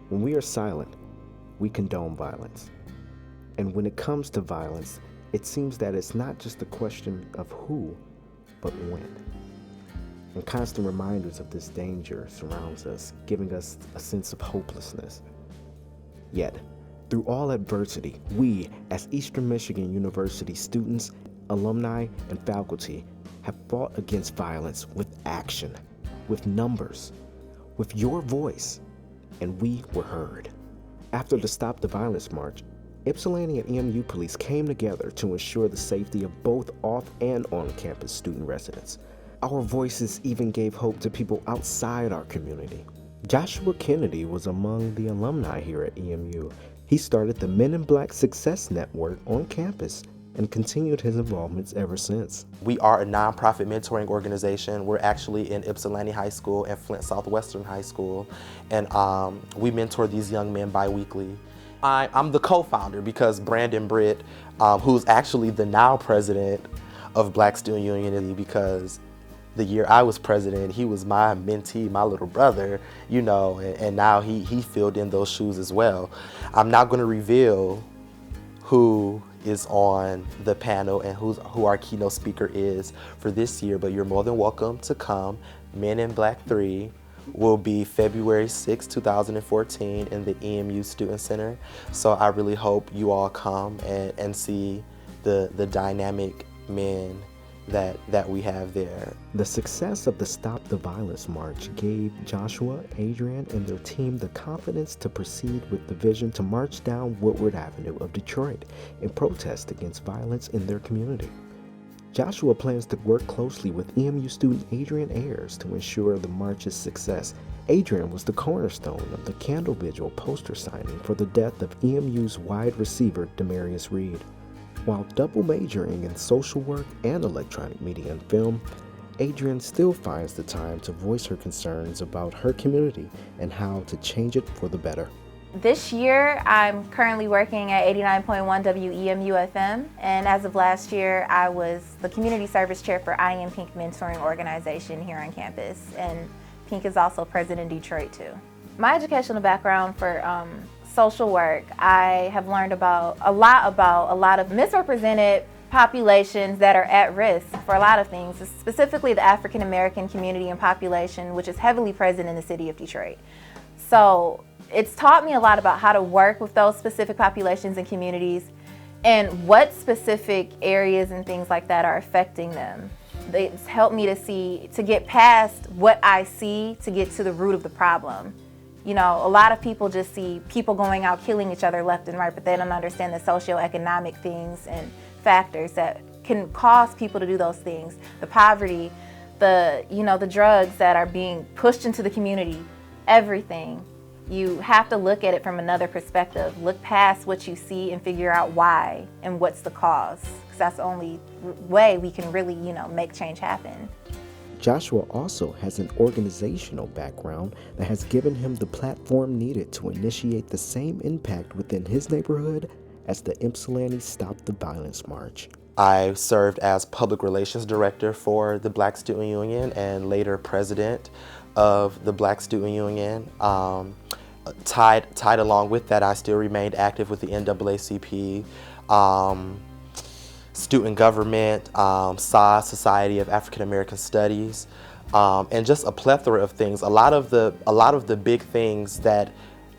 When we are silent, we condone violence. And when it comes to violence, it seems that it's not just a question of who, but when. And constant reminders of this danger surrounds us, giving us a sense of hopelessness. Yet, through all adversity, we, as Eastern Michigan University students, alumni, and faculty, have fought against violence with action, with numbers, with your voice, and we were heard. After the Stop the Violence March, Ypsilanti and EMU police came together to ensure the safety of both off and on-campus student residents. Our voices even gave hope to people outside our community. Joshua Kennedy was among the alumni here at EMU. He started the Men in Black Success Network on campus and continued his involvements ever since. We are a nonprofit mentoring organization. We're actually in Ypsilanti High School and Flint Southwestern High School, and we mentor these young men bi-weekly. I'm the co-founder because Brandon Britt, who's actually the now president of Black Student Union, because the year I was president, he was my mentee, my little brother, you know, and now he filled in those shoes as well. I'm not going to reveal who is on the panel and who our keynote speaker is for this year, but you're more than welcome to come. Men in Black 3 will be February 6, 2014 in the EMU Student Center. So I really hope you all come and see the dynamic men that we have there. The success of the Stop the Violence March gave Joshua, Adrian, and their team the confidence to proceed with the vision to march down Woodward Avenue of Detroit in protest against violence in their community. Joshua plans to work closely with EMU student Adrian Ayers to ensure the march's success. Adrian was the cornerstone of the Candle Vigil poster signing for the death of EMU's wide receiver Demarius Reed. While double majoring in social work and electronic media and film, Adrian still finds the time to voice her concerns about her community and how to change it for the better. This year, I'm currently working at 89.1 WEMU FM, and as of last year, I was the Community Service Chair for I Am Pink Mentoring Organization here on campus, and Pink is also present in Detroit too. My educational background for social work, I have learned about a lot of misrepresented populations that are at risk for a lot of things, specifically the African American community and population, which is heavily present in the city of Detroit. So it's taught me a lot about how to work with those specific populations and communities and what specific areas and things like that are affecting them. It's helped me to get past what I see to get to the root of the problem. You know, a lot of people just see people going out killing each other left and right, but they don't understand the socioeconomic things and factors that can cause people to do those things. The poverty, the drugs that are being pushed into the community, everything. You have to look at it from another perspective. Look past what you see and figure out why and what's the cause, because that's the only way we can really, make change happen. Joshua also has an organizational background that has given him the platform needed to initiate the same impact within his neighborhood as the Ypsilanti Stop the Violence March. I served as Public Relations Director for the Black Student Union and later President of the Black Student Union. Tied along with that, I still remained active with the NAACP, Student Government, SAAS, Society of African American Studies, and just a plethora of things. A lot of the big things that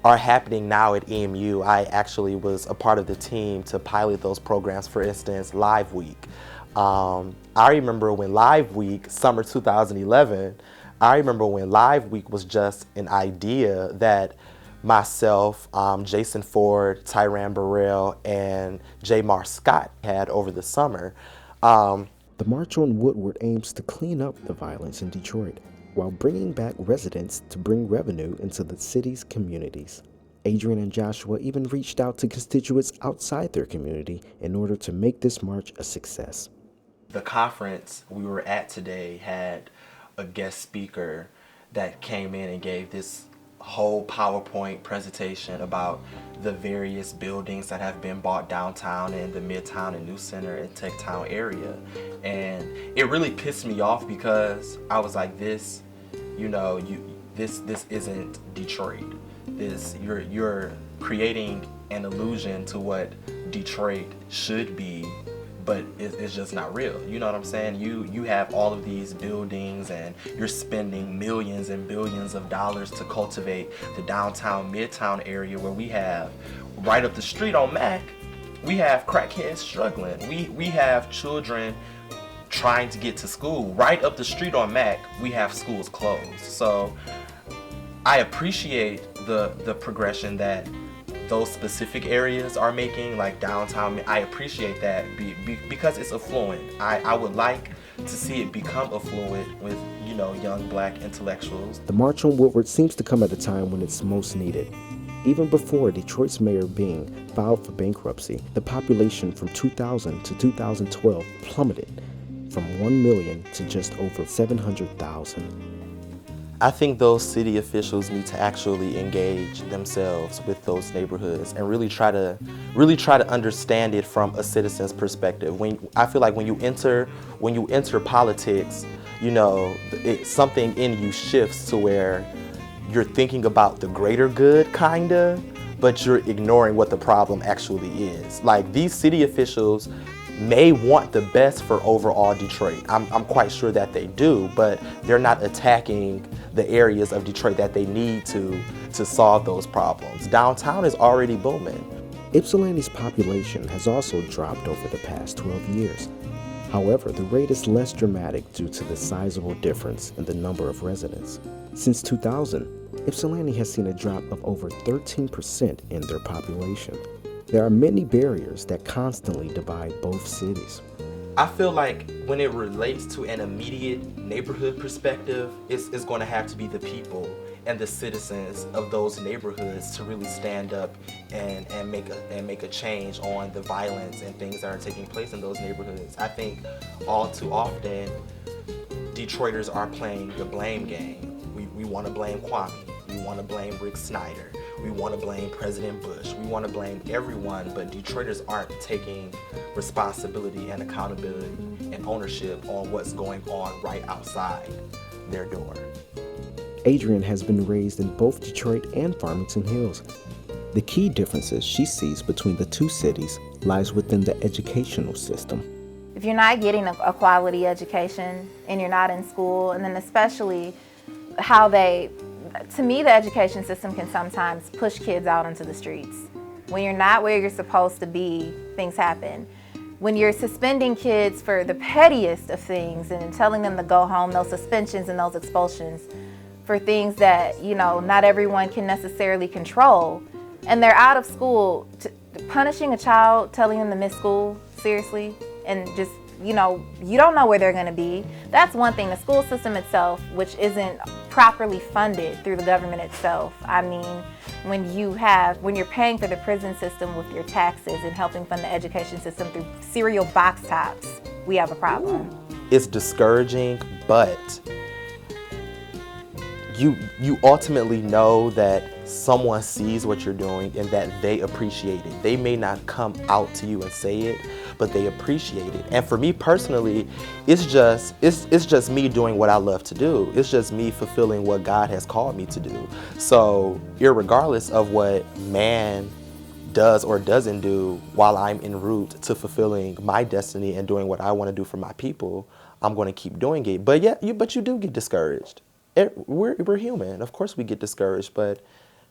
are happening now at EMU, I actually was a part of the team to pilot those programs. For instance, Live Week. I remember when Live Week, summer 2011, I remember when Live Week was just an idea that myself, Jason Ford, Tyran Burrell, and Jamar Scott had over the summer. The March on Woodward aims to clean up the violence in Detroit while bringing back residents to bring revenue into the city's communities. Adrian and Joshua even reached out to constituents outside their community in order to make this march a success. The conference we were at today had a guest speaker that came in and gave this whole PowerPoint presentation about the various buildings that have been bought downtown in the Midtown and New Center and Techtown area. And it really pissed me off because I was like, this isn't Detroit. this, you're creating an illusion to what Detroit should be, but it's just not real. You know what I'm saying? You have all of these buildings and you're spending millions and billions of dollars to cultivate the downtown, midtown area where we have right up the street on Mack, we have crackheads struggling. We have children trying to get to school. Right up the street on Mack, we have schools closed. So I appreciate the progression that those specific areas are making, like downtown. I appreciate that because it's affluent. I would like to see it become affluent with, you know, young black intellectuals. The March on Woodward seems to come at a time when it's most needed. Even before Detroit's mayor Bing filed for bankruptcy, the population from 2000 to 2012 plummeted from 1 million to just over 700,000. I think those city officials need to actually engage themselves with those neighborhoods and really try to understand it from a citizen's perspective. I feel like when you enter politics, you know, something in you shifts to where you're thinking about the greater good, kinda, but you're ignoring what the problem actually is. Like, these city officials may want the best for overall Detroit. I'm quite sure that they do, but they're not attacking the areas of Detroit that they need to solve those problems. Downtown is already booming. Ypsilanti's population has also dropped over the past 12 years. However, the rate is less dramatic due to the sizable difference in the number of residents. Since 2000, Ypsilanti has seen a drop of over 13% in their population. There are many barriers that constantly divide both cities. I feel like when it relates to an immediate neighborhood perspective, it's going to have to be the people and the citizens of those neighborhoods to really stand up and make a change on the violence and things that are taking place in those neighborhoods. I think all too often, Detroiters are playing the blame game. We want to blame Kwame. We want to blame Rick Snyder. We want to blame President Bush. We want to blame everyone, but Detroiters aren't taking responsibility and accountability and ownership on what's going on right outside their door. Adrienne has been raised in both Detroit and Farmington Hills. The key differences she sees between the two cities lies within the educational system. If you're not getting a quality education and you're not in school, and then especially to me, the education system can sometimes push kids out into the streets. When you're not where you're supposed to be, things happen. When you're suspending kids for the pettiest of things and telling them to go home, those suspensions and those expulsions for things that, you know, not everyone can necessarily control, and they're out of school, punishing a child, telling them to miss school, seriously, and just, you know, you don't know where they're going to be. That's one thing. The school system itself, which isn't properly funded through the government itself. I mean, when you're paying for the prison system with your taxes and helping fund the education system through cereal box tops, we have a problem. It's discouraging, but you ultimately know that someone sees what you're doing and that they appreciate it. They may not come out to you and say it, but they appreciate it. And for me personally, it's just me doing what I love to do. It's just me fulfilling what God has called me to do. So irregardless of what man does or doesn't do while I'm en route to fulfilling my destiny and doing what I want to do for my people, I'm going to keep doing it. But yeah, you do get discouraged. We're human. Of course we get discouraged, but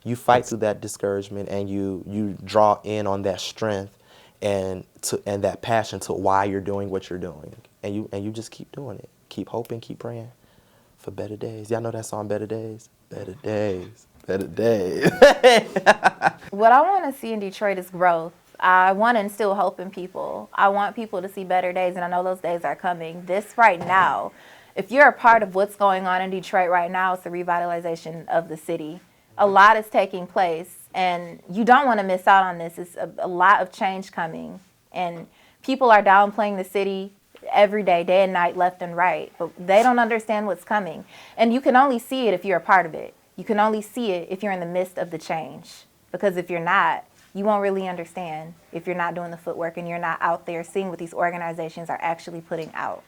you fight through that discouragement and you draw in on that strength and that passion to why you're doing what you're doing, and you just keep doing it. Keep hoping, keep praying for better days. Y'all know that song, Better Days? Better days, better days. What I want to see in Detroit is growth. I want to instill hope in people. I want people to see better days, and I know those days are coming. This right now, if you're a part of what's going on in Detroit right now, it's the revitalization of the city. A lot is taking place, and you don't want to miss out on this. It's a lot of change coming, and people are downplaying the city every day and night, left and right, but they don't understand what's coming. And you can only see it if you're a part of it. You can only see it if you're in the midst of the change, because if you're not, you won't really understand if you're not doing the footwork and you're not out there seeing what these organizations are actually putting out.